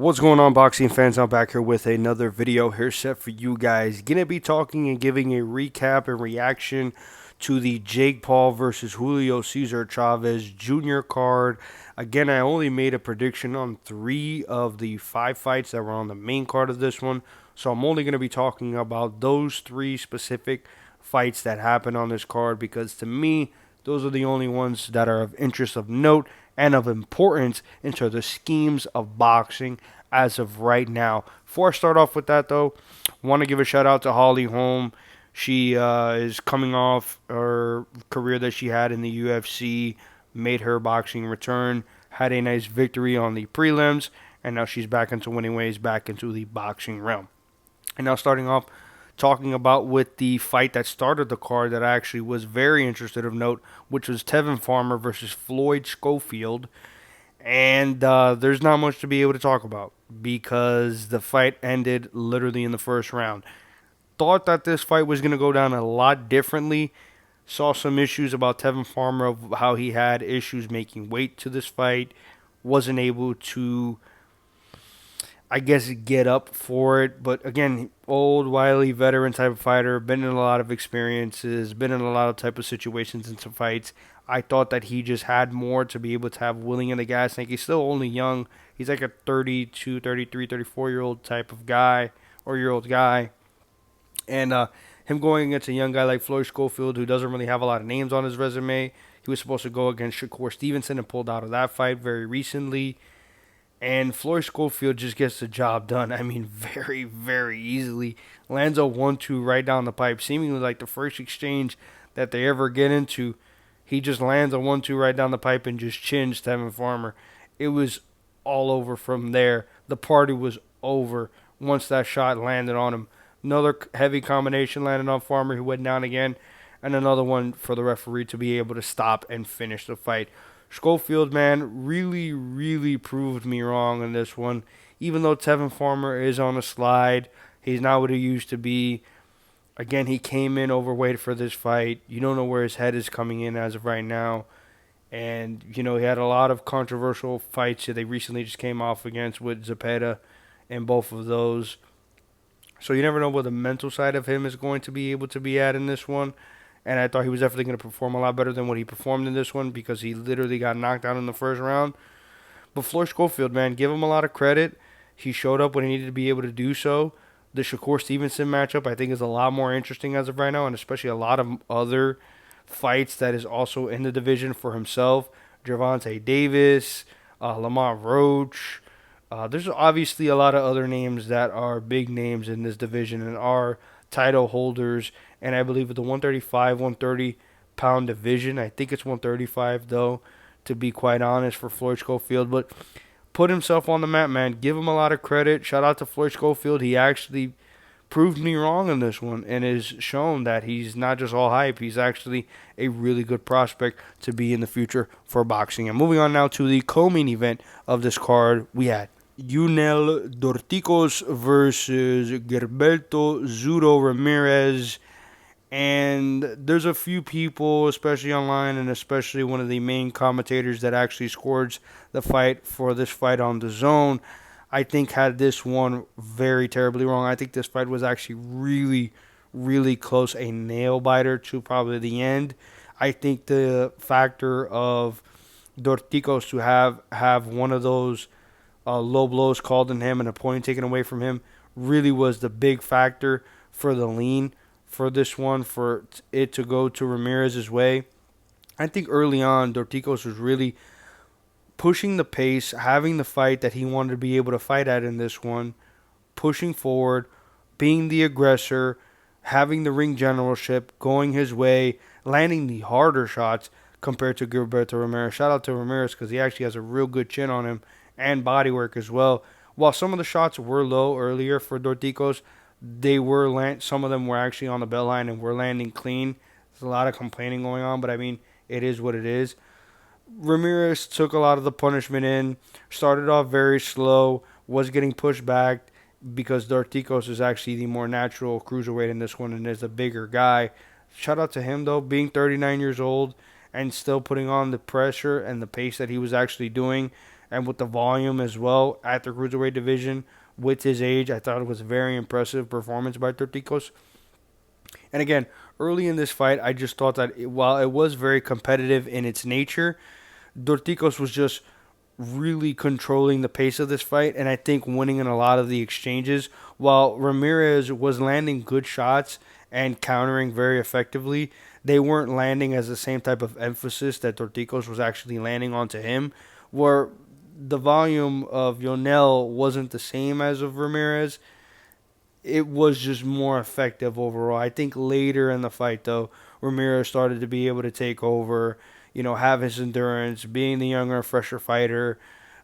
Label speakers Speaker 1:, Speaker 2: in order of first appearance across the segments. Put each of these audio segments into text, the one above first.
Speaker 1: What's going on, boxing fans? I'm back here with another video here set for you guys. Gonna be talking and giving a recap and reaction to the Jake Paul versus Julio Cesar Chavez Jr. card. Again, I only made a prediction on 3 of the 5 fights that were on the main card of this one, so I'm only going to be talking about those 3 specific fights that happened on this card, because to me, those are the only ones that are of interest, of note, and of importance into the schemes of boxing as of right now. Before I start off with that, though, I want to give a shout out to Holm. She is coming off her career that she had in the UFC, made her boxing return, had a nice victory on the prelims, and now she's back into winning ways, back into the boxing realm. And now starting off talking about with the fight that started the card that I actually was very interested of note, which was Tevin Farmer versus Floyd Schofield. And there's not much to be able to talk about because the fight ended literally in the first round. Thought that this fight was going to go down a lot differently. Saw some issues about Tevin Farmer of how he had issues making weight to this fight. Wasn't able to, I guess, get up for it. But again, old, wily, veteran type of fighter, been in a lot of experiences, been in a lot of type of situations and some fights. I thought that he just had more to be able to have willing in the gas tank. He's still only young. He's like a 32, 33, 34-year-old type of guy or year-old guy. And him going against a young guy like Floyd Schofield, who doesn't really have a lot of names on his resume. He was supposed to go against Shakur Stevenson and pulled out of that fight very recently. And Floyd Schofield just gets the job done. I mean, very, very easily. Lands a 1-2 right down the pipe. Seemingly like the first exchange that they ever get into. He just lands a 1-2 right down the pipe and just chins Tevin Farmer. It was all over from there. The party was over once that shot landed on him. Another heavy combination landed on Farmer, who went down again. And another one for the referee to be able to stop and finish the fight. Schofield, man, really, really proved me wrong in this one. Even though Tevin Farmer is on a slide, he's not what he used to be. Again, he came in overweight for this fight. You don't know where his head is coming in as of right now. And, he had a lot of controversial fights that they recently just came off against with Zepeda and both of those. So you never know where the mental side of him is going to be able to be at in this one. And I thought he was definitely going to perform a lot better than what he performed in this one, because he literally got knocked out in the first round. But Floyd Schofield, man, give him a lot of credit. He showed up when he needed to be able to do so. The Shakur Stevenson matchup, I think, is a lot more interesting as of right now, and especially a lot of other fights that is also in the division for himself. Gervonta Davis, Lamont Roach. There's obviously a lot of other names that are big names in this division and are title holders. And I believe with the 135, 130 pound division, I think it's 135 though, to be quite honest, for Floyd Schofield. But put himself on the map, man. Give him a lot of credit. Shout out to Floyd Schofield. He actually proved me wrong in this one and has shown that he's not just all hype. He's actually a really good prospect to be in the future for boxing. And moving on now to the co-main event of this card, we had Yunel Dorticos versus Gilberto Zuro Ramirez. And there's a few people, especially online and especially one of the main commentators that actually scored the fight for this fight on the Zone, I think had this one very terribly wrong. I think this fight was actually really, really close, a nail biter to probably the end. I think the factor of Dortikos to have one of those low blows called on him and a point taken away from him really was the big factor for the lean for this one, for it to go to Ramirez's way. I think early on, Dortikos was really pushing the pace, having the fight that he wanted to be able to fight at in this one, pushing forward, being the aggressor, having the ring generalship, going his way, landing the harder shots compared to Gilberto Ramirez. Shout out to Ramirez because he actually has a real good chin on him and body work as well. While some of the shots were low earlier for Dortikos, they were some of them were actually on the bell line and were landing clean. There's a lot of complaining going on, but I mean, it is what it is. Ramirez took a lot of the punishment in, started off very slow, was getting pushed back because Dortikos is actually the more natural cruiserweight in this one and is a bigger guy. Shout out to him, though, being 39 years old and still putting on the pressure and the pace that he was actually doing. and with the volume as well at the cruiserweight division with his age. I thought it was a very impressive performance by Dorticos. And again, early in this fight, I just thought that while it was very competitive in its nature, Dorticos was just really controlling the pace of this fight, and I think winning in a lot of the exchanges. While Ramirez was landing good shots and countering very effectively, they weren't landing as the same type of emphasis that Dorticos was actually landing onto him, where the volume of Yonel wasn't the same as of Ramirez. It was just more effective overall. I think later in the fight, though, Ramirez started to be able to take over, have his endurance, being the younger, fresher fighter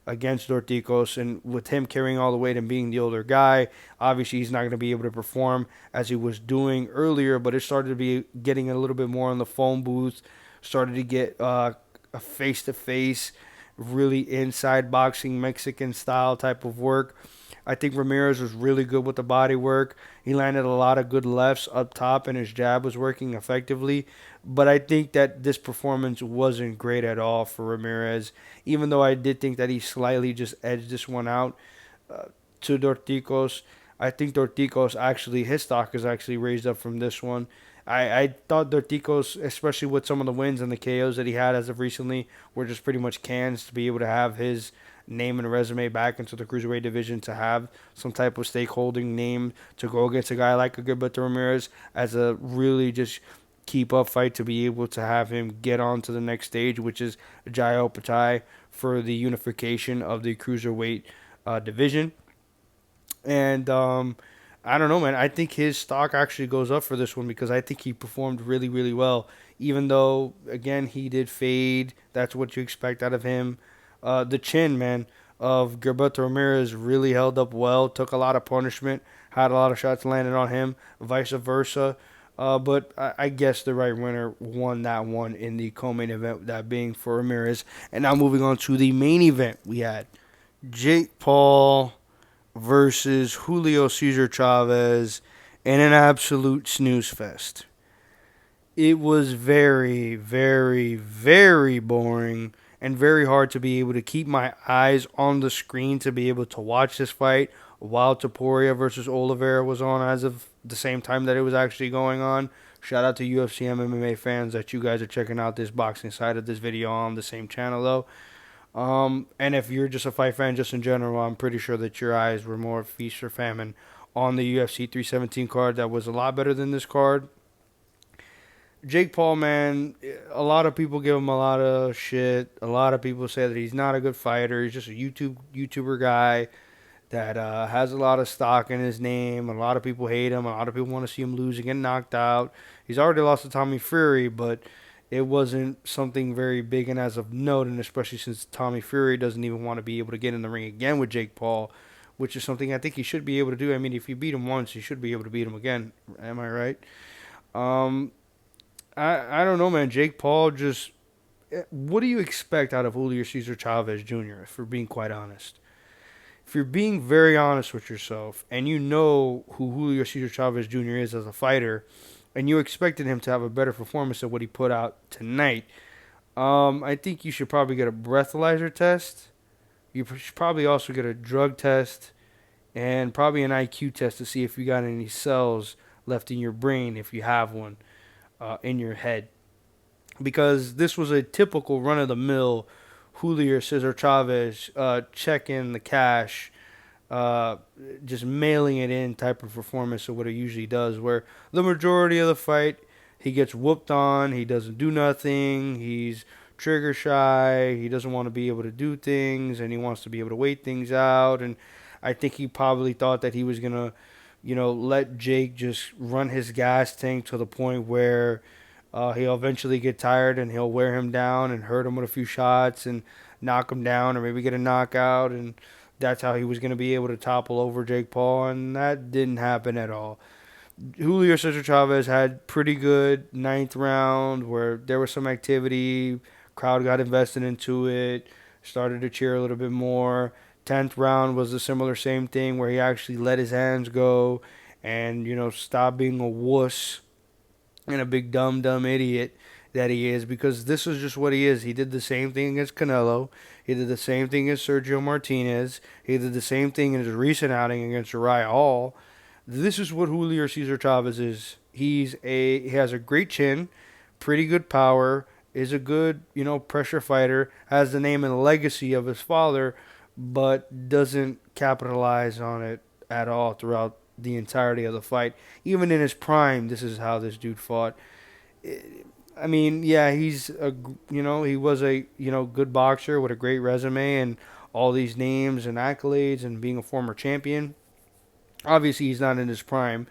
Speaker 1: against Dorticos, and with him carrying all the weight and being the older guy, obviously he's not going to be able to perform as he was doing earlier, but it started to be getting a little bit more on the phone booth, started to get a face-to-face, really inside boxing, Mexican style type of work. I think Ramirez was really good with the body work. He landed a lot of good lefts up top, and his jab was working effectively. But I think that this performance wasn't great at all for Ramirez, even though I did think that he slightly just edged this one out to Dorticos. I think Dorticos actually, his stock is actually raised up from this one. I thought Dorticos, especially with some of the wins and the KOs that he had as of recently, were just pretty much cans to be able to have his name and resume back into the cruiserweight division, to have some type of stakeholding name to go against a guy like a Gilberto Ramirez as a really just keep up fight, to be able to have him get on to the next stage, which is Jai Opatai for the unification of the cruiserweight division. And I don't know, man. I think his stock actually goes up for this one because I think he performed really, really well. Even though, again, he did fade. That's what you expect out of him. The chin, man, of Gilberto Ramirez really held up well. Took a lot of punishment. Had a lot of shots landed on him. Vice versa. But I guess the right winner won that one in the co-main event, that being for Ramirez. And now moving on to the main event, we had Jake Paul versus Julio Cesar Chavez in an absolute snooze fest. It was very, very, very boring and very hard to be able to keep my eyes on the screen to be able to watch this fight while Topuria versus Oliveira was on as of the same time that it was actually going on. Shout out to UFC and MMA fans that you guys are checking out this boxing side of this video on the same channel, though. And if you're just a fight fan just in general, I'm pretty sure that your eyes were more feast or famine on the UFC 317 card that was a lot better than this card. Jake Paul, man, a lot of people give him a lot of shit. A lot of people say that he's not a good fighter. He's just a YouTuber guy that has a lot of stock in his name. A lot of people hate him. A lot of people want to see him lose and get knocked out. He's already lost to Tommy Fury, but it wasn't something very big and as of note, and especially since Tommy Fury doesn't even want to be able to get in the ring again with Jake Paul, which is something I think he should be able to do. I mean, if you beat him once, you should be able to beat him again. Am I right? I don't know, man. Jake Paul just... What do you expect out of Julio Cesar Chavez Jr., if we're being quite honest? If you're being very honest with yourself, and you know who Julio Cesar Chavez Jr. is as a fighter, and you expected him to have a better performance than what he put out tonight, I think you should probably get a breathalyzer test. You should probably also get a drug test and probably an IQ test to see if you got any cells left in your brain, if you have one, in your head. Because this was a typical run-of-the-mill Julio Cesar Chavez check in the cash, just mailing it in type of performance of what he usually does, where the majority of the fight he gets whooped on, he doesn't do nothing, he's trigger shy, he doesn't want to be able to do things, and he wants to be able to wait things out. And I think he probably thought that he was going to, let Jake just run his gas tank to the point where he'll eventually get tired and he'll wear him down and hurt him with a few shots and knock him down or maybe get a knockout. And that's how he was going to be able to topple over Jake Paul. And that didn't happen at all. Julio Cesar Chavez had pretty good ninth round where there was some activity. Crowd got invested into it, started to cheer a little bit more. 10th round was a similar same thing where he actually let his hands go and, stopped being a wuss and a big dumb idiot that he is, because this is just what he is. He did the same thing against Canelo. He did the same thing as Sergio Martinez. He did the same thing in his recent outing against Uriah Hall. This is what Julio Cesar Chavez is. He has a great chin, pretty good power, is a good, pressure fighter, has the name and legacy of his father, but doesn't capitalize on it at all throughout the entirety of the fight. Even in his prime, this is how this dude fought. I mean, yeah, he was a, good boxer with a great resume and all these names and accolades and being a former champion. Obviously, he's not in his prime.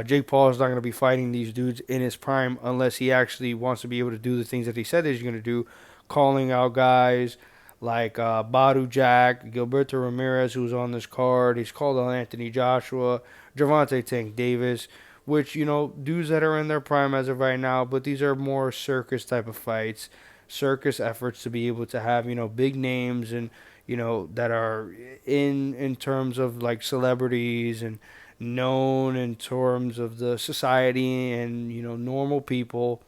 Speaker 1: Jake Paul is not going to be fighting these dudes in his prime unless he actually wants to be able to do the things that he said he's going to do, calling out guys like Badu Jack, Gilberto Ramirez, who's on this card. He's called out Anthony Joshua, Gervonta Tank Davis, which, dudes that are in their prime as of right now, but these are more circus type of fights, circus efforts to be able to have, big names and, that are in terms of like celebrities and known in terms of the society and normal people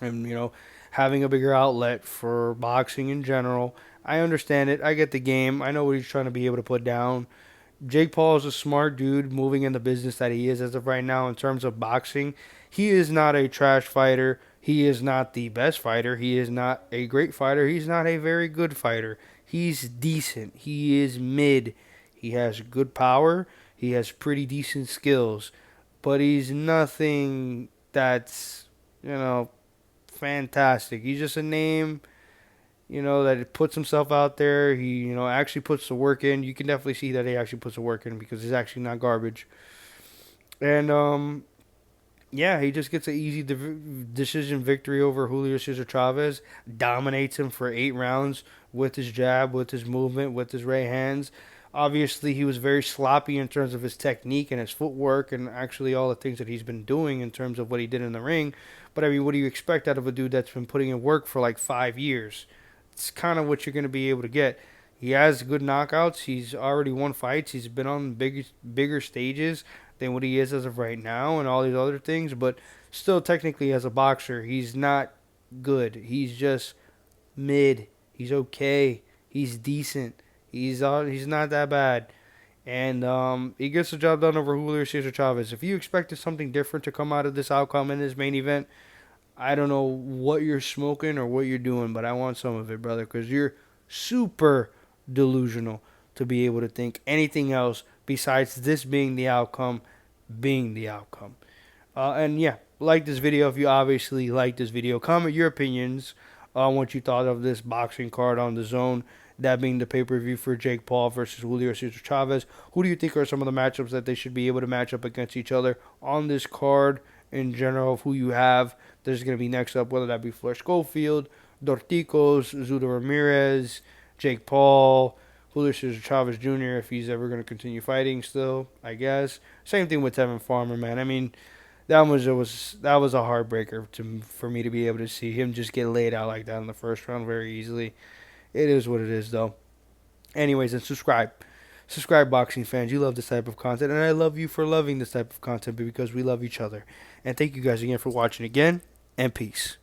Speaker 1: and having a bigger outlet for boxing in general. I understand it. I get the game. I know what he's trying to be able to put down. Jake Paul is a smart dude moving in the business that he is as of right now in terms of boxing. He is not a trash fighter. He is not the best fighter. He is not a great fighter. He's not a very good fighter. He's decent. He is mid. He has good power. He has pretty decent skills. But he's nothing that's, fantastic. He's just a name, that puts himself out there. He, actually puts the work in. You can definitely see that he actually puts the work in because he's actually not garbage. And, yeah, he just gets an easy decision victory over Julio Cesar Chavez. Dominates him for 8 rounds with his jab, with his movement, with his right hands. Obviously, he was very sloppy in terms of his technique and his footwork and actually all the things that he's been doing in terms of what he did in the ring. But, I mean, what do you expect out of a dude that's been putting in work for like 5 years? It's kind of what you're going to be able to get. He has good knockouts. He's already won fights. He's been on bigger stages than what he is as of right now and all these other things. But still, technically, as a boxer, he's not good. He's just mid. He's okay. He's decent. He's not that bad. And he gets the job done over Julio Cesar Chavez. If you expected something different to come out of this outcome in this main event, I don't know what you're smoking or what you're doing, but I want some of it, brother, because you're super delusional to be able to think anything else besides this being the outcome, And yeah, like this video if you obviously like this video. Comment your opinions on what you thought of this boxing card on the Zone, that being the pay-per-view for Jake Paul versus Julio Cesar Chavez. Who do you think are some of the matchups that they should be able to match up against each other on this card in general of who you have? There's going to be next up, whether that be Scoffield, Dorticos, Ramirez, Jake Paul, Julio Cesar Chavez Jr. if he's ever going to continue fighting still, I guess. Same thing with Tevin Farmer, man. I mean, that was a heartbreaker for me to be able to see him just get laid out like that in the first round very easily. It is what it is, though. Anyways, and subscribe. Subscribe, boxing fans. You love this type of content, and I love you for loving this type of content because we love each other. And thank you guys again for watching again, and peace.